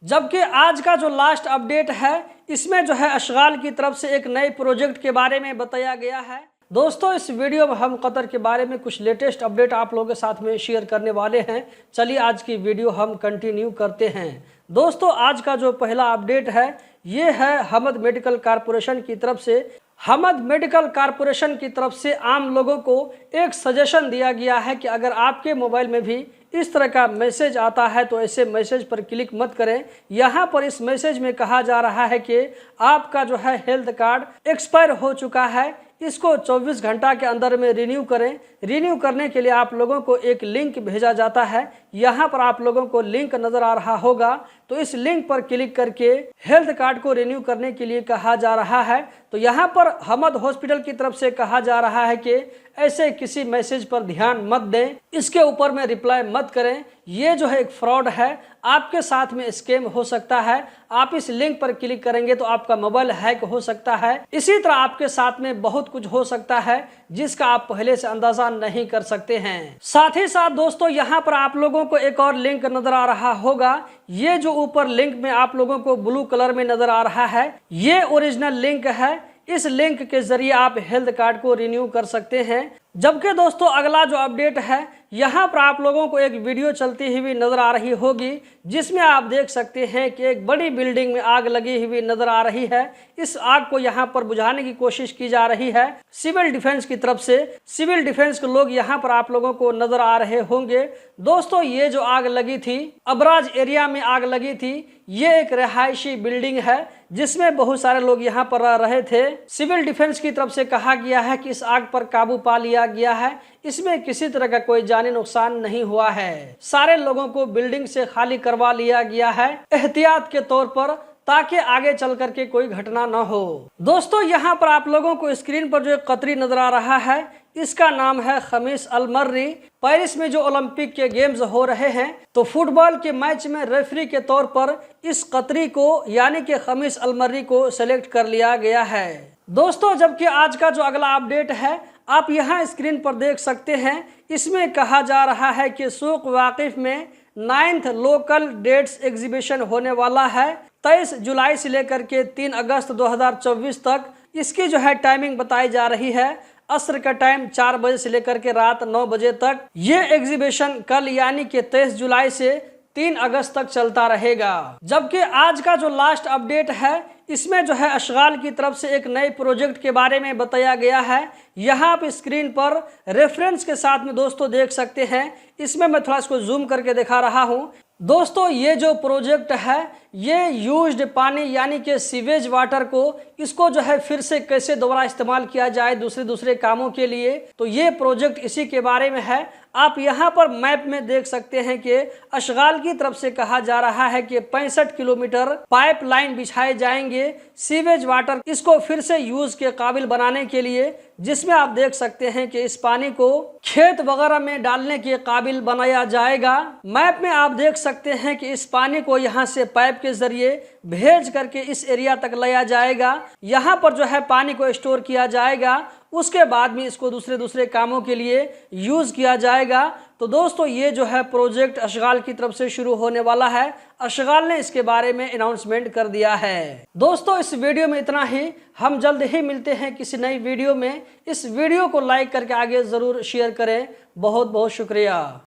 जबकि आज का जो लास्ट अपडेट है इसमें जो है अशगाल की तरफ से एक नए प्रोजेक्ट के बारे में बताया गया है। दोस्तों इस वीडियो में हम कतर के बारे में कुछ लेटेस्ट अपडेट आप लोगों के साथ में शेयर करने वाले हैं। चलिए आज की वीडियो हम कंटिन्यू करते हैं। दोस्तों आज का जो पहला अपडेट है ये है हमद मेडिकल कारपोरेशन की तरफ से। हमद मेडिकल कारपोरेशन की तरफ से आम लोगों को एक सजेशन दिया गया है कि अगर आपके मोबाइल में भी इस तरह का मैसेज आता है तो ऐसे मैसेज पर क्लिक मत करें। यहाँ पर इस मैसेज में कहा जा रहा है कि आपका जो है हेल्थ कार्ड एक्सपायर हो चुका है, इसको 24 घंटा के अंदर में रिन्यू करें। रिन्यू करने के लिए आप लोगों को एक लिंक भेजा जाता है। यहाँ पर आप लोगों को लिंक नजर आ रहा होगा, तो इस लिंक पर क्लिक करके हेल्थ कार्ड को रिन्यू करने के लिए कहा जा रहा है। तो यहाँ पर हमद हॉस्पिटल की तरफ से कहा जा रहा है कि ऐसे किसी मैसेज पर ध्यान मत दें, इसके ऊपर में रिप्लाई मत करें। ये जो है एक फ्रॉड है, आपके साथ में स्कैम हो सकता है। आप इस लिंक पर क्लिक करेंगे तो आपका मोबाइल हैक हो सकता है। इसी तरह आपके साथ में बहुत कुछ हो सकता है जिसका आप पहले से अंदाजा नहीं कर सकते हैं। साथ ही साथ दोस्तों यहाँ पर आप लोगों को एक और लिंक नजर आ रहा होगा। ये जो ऊपर लिंक में आप लोगों को ब्लू कलर में नजर आ रहा है, ये ओरिजिनल लिंक है। इस लिंक के जरिए आप हेल्थ कार्ड को रिन्यू कर सकते हैं। जबकि दोस्तों अगला जो अपडेट है, यहाँ पर आप लोगों को एक वीडियो चलती हुई नजर आ रही होगी जिसमें आप देख सकते हैं कि एक बड़ी बिल्डिंग में आग लगी हुई नजर आ रही है। इस आग को यहाँ पर बुझाने की कोशिश की जा रही है सिविल डिफेंस की तरफ से। सिविल डिफेंस के लोग यहाँ पर आप लोगों को नजर आ रहे होंगे। दोस्तों ये जो आग लगी थी, अबराज एरिया में आग लगी थी। ये एक रिहायशी बिल्डिंग है जिसमें बहुत सारे लोग यहाँ पर रह रहे थे। सिविल डिफेंस की तरफ से कहा गया है कि इस आग पर काबू पा लिया गया है। इसमें किसी तरह का कोई जानी नुकसान नहीं हुआ है। सारे लोगों को बिल्डिंग से खाली करवा लिया गया है एहतियात के तौर पर, ताकि आगे चल करके कोई घटना न हो। दोस्तों यहाँ पर आप लोगों को स्क्रीन पर जो एक कतरी नजर आ रहा है, इसका नाम है खमीस अल मर्री। पेरिस में जो ओलंपिक के गेम्स हो रहे हैं, तो फुटबॉल के मैच में रेफरी के तौर पर इस कतरी को यानी कि खमीस अल मर्री को सेलेक्ट कर लिया गया है। दोस्तों जबकि आज का जो अगला अपडेट है आप यहाँ स्क्रीन पर देख सकते हैं। इसमें कहा जा रहा है कि सूक वाकिफ में 9th लोकल डेट्स एग्जीबिशन होने वाला है 23 जुलाई से लेकर के 3 अगस्त 2024 तक। इसकी जो है टाइमिंग बताई जा रही है असर का टाइम 4 बजे से लेकर के रात 9 बजे तक। ये एग्जीबिशन कल यानी कि 23 जुलाई से 3 अगस्त तक चलता रहेगा। जबकि आज का जो लास्ट अपडेट है इसमें जो है अशगाल की तरफ से एक नए प्रोजेक्ट के बारे में बताया गया है। यहाँ आप स्क्रीन पर रेफरेंस के साथ में दोस्तों देख सकते हैं। इसमें मैं थोड़ा इसको जूम करके दिखा रहा हूँ। दोस्तों ये जो प्रोजेक्ट है ये यूज्ड पानी यानी कि सीवेज वाटर को इसको जो है फिर से कैसे दोबारा इस्तेमाल किया जाए दूसरे कामों के लिए, तो ये प्रोजेक्ट इसी के बारे में है। आप यहाँ पर मैप में देख सकते हैं कि अशगाल की तरफ से कहा जा रहा है कि 65 किलोमीटर पाइपलाइन बिछाए जाएंगे सीवेज वाटर इसको फिर से यूज के काबिल बनाने के लिए, जिसमें आप देख सकते हैं कि इस पानी को खेत वगैरह में डालने के काबिल बनाया जाएगा। मैप में आप देख सकते हैं कि इस पानी को यहाँ से पाइप के जरिए भेज करके इस एरिया तक लाया जाएगा। यहाँ पर जो है पानी को स्टोर किया जाएगा, उसके बाद में इसको दूसरे कामों के लिए यूज किया जाएगा। तो दोस्तों ये जो है प्रोजेक्ट अशगाल की तरफ से शुरू होने वाला है। अशगाल ने इसके बारे में अनाउंसमेंट कर दिया है। दोस्तों इस वीडियो में इतना ही। हम जल्द ही मिलते हैं किसी नई वीडियो में। इस वीडियो को लाइक करके आगे जरूर शेयर करें। बहुत बहुत शुक्रिया।